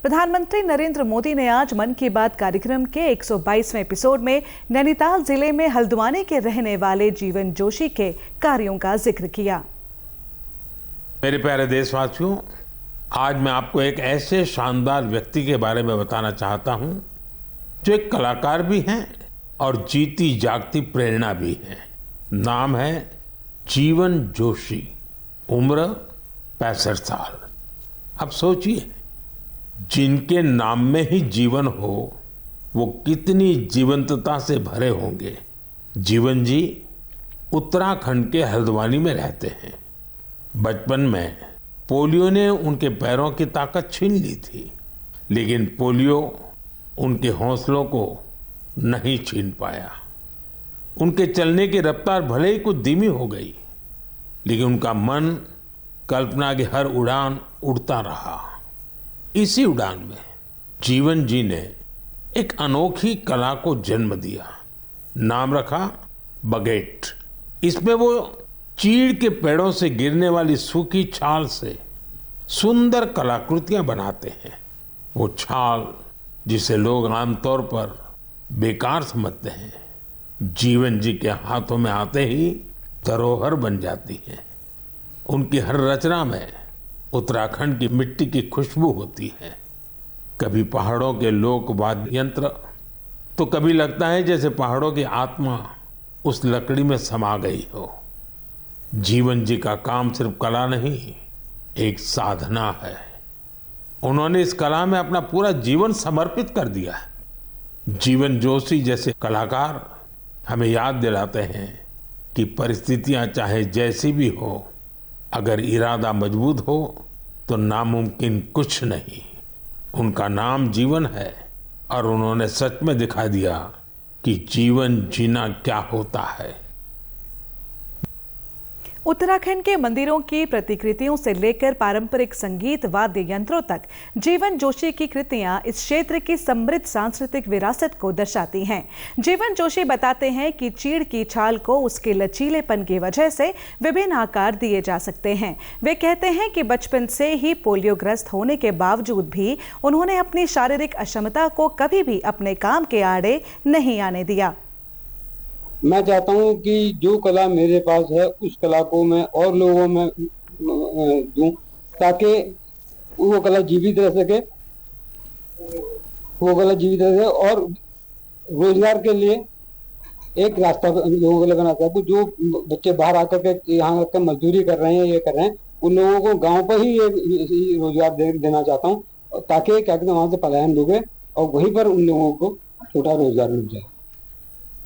प्रधानमंत्री नरेंद्र मोदी ने आज मन की बात कार्यक्रम के 122वें एपिसोड में नैनीताल जिले में हल्द्वानी के रहने वाले जीवन जोशी के कार्यों का जिक्र किया। मेरे प्यारे देशवासियों, आज मैं आपको एक ऐसे शानदार व्यक्ति के बारे में बताना चाहता हूं जो एक कलाकार भी हैं और जीती जागती प्रेरणा भी है। नाम है जीवन जोशी, उम्र 65 साल। अब सोचिए, जिनके नाम में ही जीवन हो वो कितनी जीवंतता से भरे होंगे। जीवन जी उत्तराखंड के हल्द्वानी में रहते हैं। बचपन में पोलियो ने उनके पैरों की ताकत छीन ली थी, लेकिन पोलियो उनके हौसलों को नहीं छीन पाया। उनके चलने की रफ्तार भले ही कुछ धीमी हो गई, लेकिन उनका मन कल्पना की हर उड़ान उड़ता रहा। इसी उड़ान में जीवन जी ने एक अनोखी कला को जन्म दिया। नाम रखा बगेट। इसमें वो चीड़ के पेड़ों से गिरने वाली सूखी छाल से सुंदर कलाकृतियां बनाते हैं। वो छाल जिसे लोग आमतौर पर बेकार समझते हैं, जीवन जी के हाथों में आते ही धरोहर बन जाती है। उनकी हर रचना में उत्तराखंड की मिट्टी की खुशबू होती है। कभी पहाड़ों के लोक वाद्य यंत्र, तो कभी लगता है जैसे पहाड़ों की आत्मा उस लकड़ी में समा गई हो। जीवन जी का काम सिर्फ कला नहीं, एक साधना है। उन्होंने इस कला में अपना पूरा जीवन समर्पित कर दिया है। जीवन जोशी जैसे कलाकार हमें याद दिलाते हैं कि परिस्थितियां चाहे जैसी भी हो, अगर इरादा मजबूत हो तो नामुमकिन कुछ नहीं। उनका नाम जीवन है और उन्होंने सच में दिखा दिया कि जीवन जीना क्या होता है। उत्तराखंड के मंदिरों की प्रतिकृतियों से लेकर पारंपरिक संगीत वाद्य यंत्रों तक जीवन जोशी की कृतियां इस क्षेत्र की समृद्ध सांस्कृतिक विरासत को दर्शाती हैं। जीवन जोशी बताते हैं कि चीड़ की छाल को उसके लचीलेपन की वजह से विभिन्न आकार दिए जा सकते हैं। वे कहते हैं कि बचपन से ही पोलियोग्रस्त होने के बावजूद भी उन्होंने अपनी शारीरिक अक्षमता को कभी भी अपने काम के आड़े नहीं आने दिया। मैं चाहता हूँ कि जो कला मेरे पास है उस कला को मैं और लोगों में दूं, ताकि वो कला जीवित रह सके, और रोजगार के लिए एक रास्ता लोगों के लिए बना सकूं। जो बच्चे बाहर आकर के यहाँ आकर मजदूरी कर रहे हैं, ये कर रहे हैं, उन लोगों को गांव पर ही ये रोजगार देना चाहता हूँ, ताकि क्या कहते हैं वहां से पलायन हो गए और वहीं पर उन लोगों को छोटा रोजगार मिल जाए।